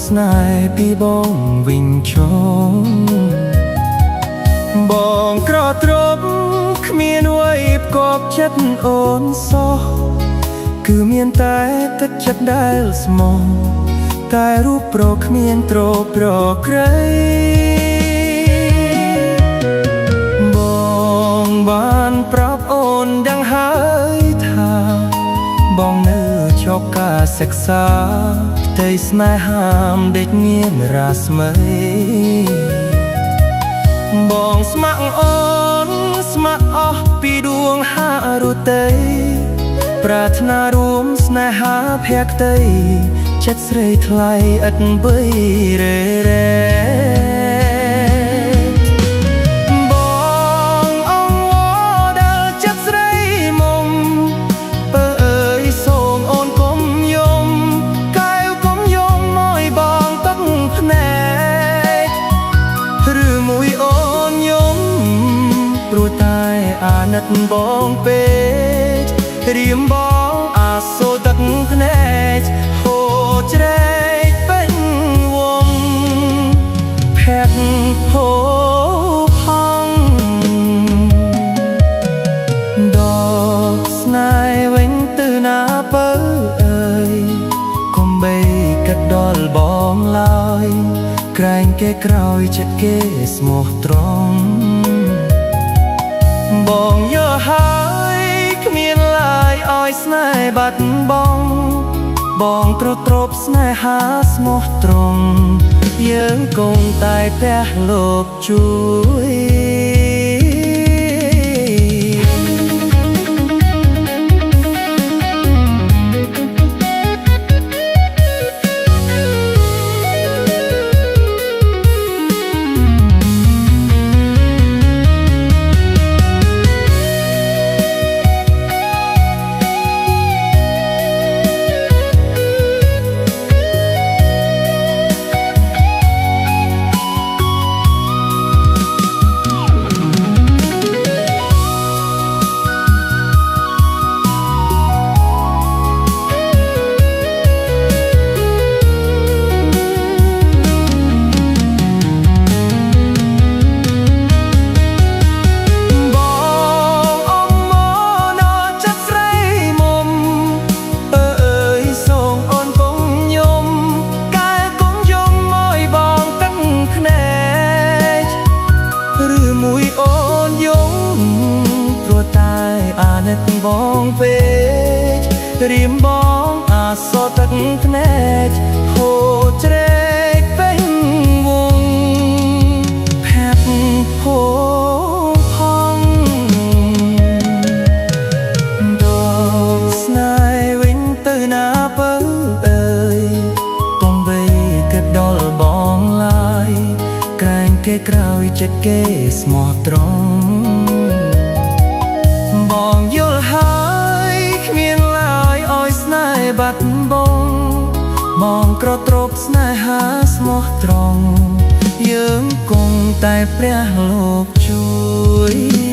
ស្នេហ៍ពីបងវិញចុងបងក្រត្រប់គ្មានអ្វីផ្គប់ចិត្តអូនសោះគឺមានតែទឹកចិត្តដែលស្មោះតែរូបប្រគ្មានទ្រប្រក្រៃបងបានប្រាប់អូនដឹងហើយថាបងនៅជប់ការសិក្សាផ្ទៃស្នេហាដេកមានរាស្មីបងស្ម័គ្រអូនស្ម័គ្រអស់ពីដួងហារុតីប្រាថ្នារួមស្នេហាភក្តីចិត្តស្រីថ្លៃឥតបីរេរេបងអង្វរដល់ចិត្តស្រីមុំបើអើយសូមអូនកុំយំកែវកុំយំមកបងទឹកភ្នែកឬមួយអូនយំព្រោះតែអាណិតបងពេករៀមបងអាសូរទឹកភ្នែកហូរជ្រែកពេញវងភ័ក្រហូរផង់ដកស្នេហ៍វិញទៅណាបើអើយកុំបីគិតដល់បងឡើយក្រែងគេក្រោយចិត្តគេស្មោះត្រង់បងយកហើយគ្មានឡើយឲ្យស្នេហ៍បាត់បង់បងទ្រពស្នេហាស្មោះត្រង់យើងគង់តែផ្ទះលោកជួយបងពេករៀមបងអាសូរទឹកភ្នែកហូរជ្រែកពេញវងភ័ក្រហូរផង់ដកស្នេហ៍វិញទៅណាបើអើយកុំបីគិតដល់បងឡើយក្រែងគេក្រោយចិត្តគេស្មោះត្រង់បងយល់ហើយគ្មានឡើយឲ្យស្នេហ៍បាត់បង់បងក្រត្រប់ស្នេហាស្មោះត្រង់យើងគង់តែព្រះលោកជួយ